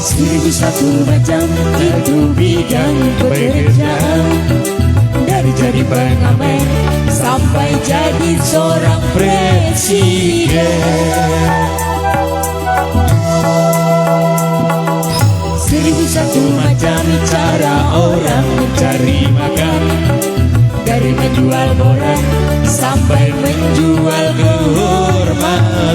1001 macam itu bidang pekerjaan, dari jadi pengamen sampai jadi seorang presiden. 1001 macam cara orang mencari makan, dari menjual koran sampai menjual kehormatan.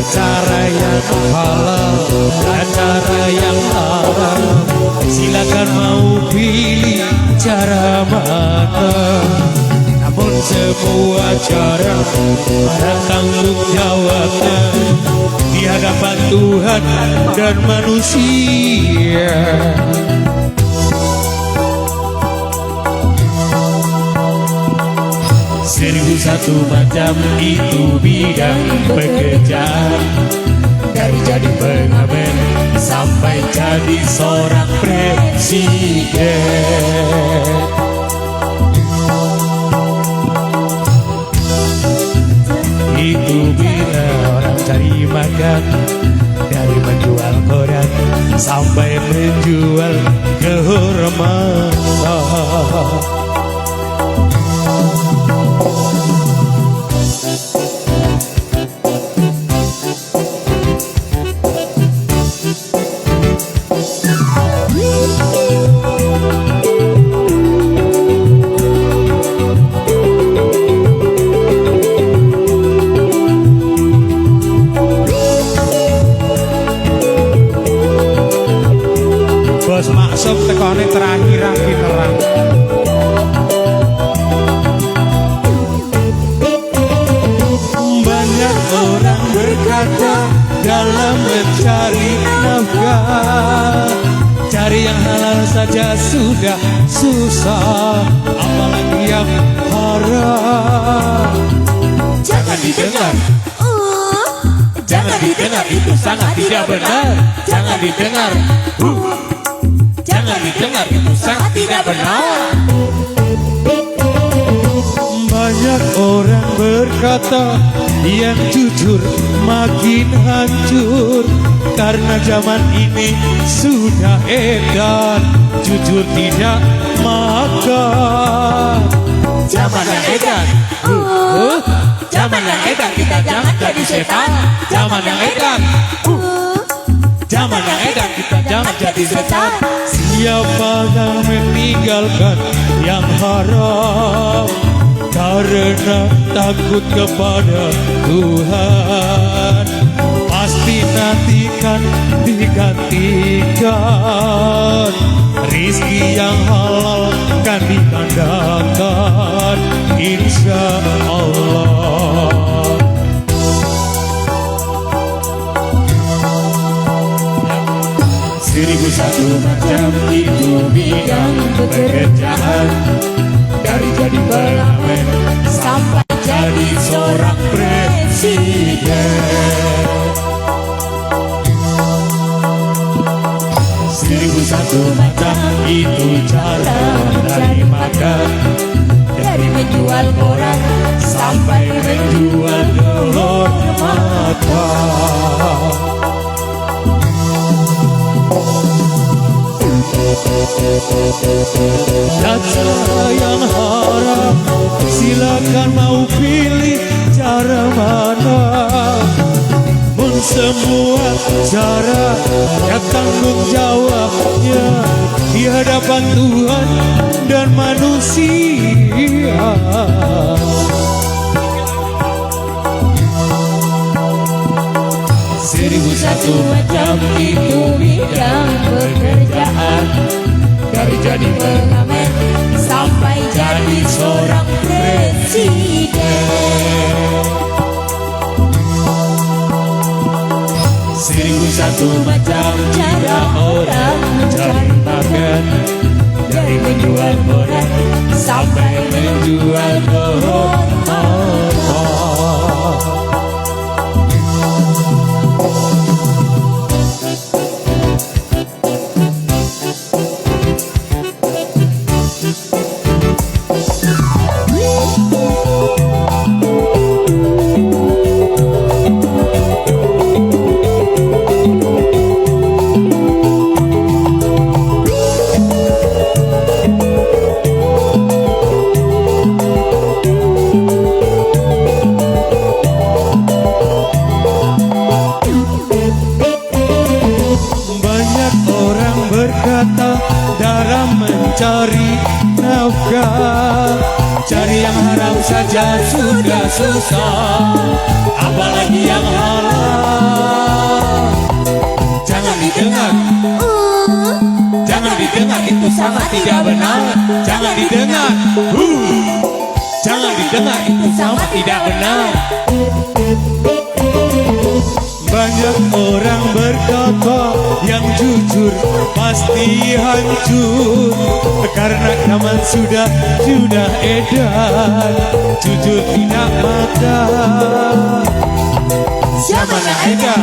Cara yang halal, cara yang haram, silakan mau pilih cara mana. Namun semua cara ada tanggung jawabnya di hadapan Tuhan dan manusia. 1001 macam itu bidang pekerjaan, dari jadi pengamen sampai jadi seorang presiden. Itu bila orang cari makan, dari menjual koran sampai menjual kehormatan. Bos maksud tekone terakhir lagi terang. Banyak orang berkata dalam mencari nafkah, cari yang halal saja sudah susah, apalagi yang haram. Jangan didengar, jangan didengar, itu sangat tidak benar. Jangan didengar, jangan didengar, itu sangat tidak benar. Banyak orang berkata yang jujur makin hancur, karena zaman ini sudah edan jujur tidak makan. Zaman yang edan, zaman yang edan, kita jangan jadi setan. Zaman yang edan, zaman yang edan, kita jangan jadi setan. Siapa yang meninggalkan yang haram karena takut kepada Tuhan, pasti nanti kan digantikan. Rizki yang halal kan digandakan, insya Allah. 1001 macam itu bidang pekerjaan, dari jadi pengamen sampai jadi seorang presiden. 1001 macam itu cara mencari makan, dari menjual koran sampai menjual kehormatan. Cara yang haram, silakan mau pilih cara mana. Pun semua cara ada tanggung jawabnya di hadapan Tuhan dan manusia. 1001 macam itu bidang pekerjaan, dari jadi pengamen sampai jadi seorang presiden. 1001 macam cara orang mencari makan, dari menjual koran sampai menjual kehormatan. saja sudah susah, apalagi yang halal. Jangan didengar, jangan didengar, itu sangat tidak benar. Jangan didengar, jangan didengar, itu sangat tidak benar. Banyak orang berkata yang jujur pasti hancur, karena zaman sudah edan, jujur tidak makan. Zaman yang edan,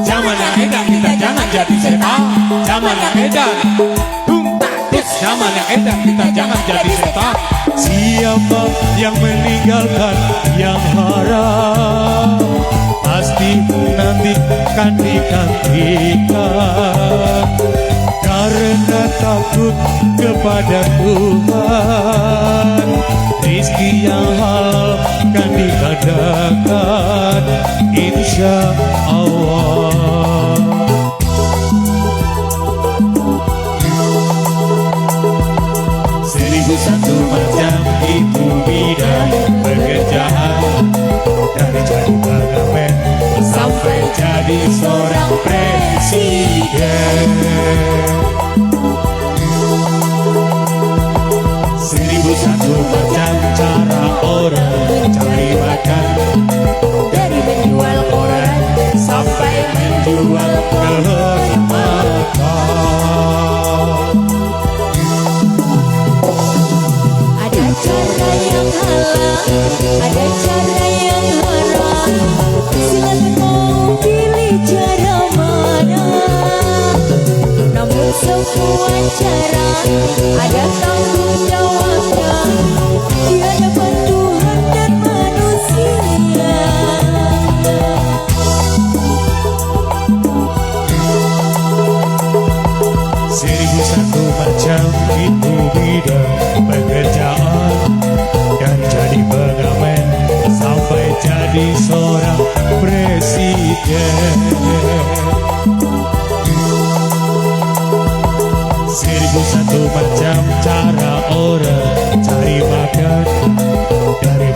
zaman yang edan, kita jangan jadi setan. Zaman yang edan, zaman yang edan, kita jangan jadi setan. Siapa yang meninggalkan yang haram, pasti nanti kan digantikan, karena takut kepada Tuhan. Rizki yang halal kan digadakan, insya Allah. Seribu satu macam itu bidang pekerjaan, dari jadi pengamen sampai jadi seorang presiden. Seribu satu macam cara orang cari makan, dari menjual koran sampai menjual telur makan. Ada cara yang halal, ada cara yang haram. Silakan mau pilih cara mana. Namun semua cara ada tanggung jawabnya di hadapan Tuhan dan manusia. Seribu satu macam itu bidang pekerjaan, dari jadi pengamen sampai jadi seorang presiden. Seribu satu macam cara orang cari makan, dari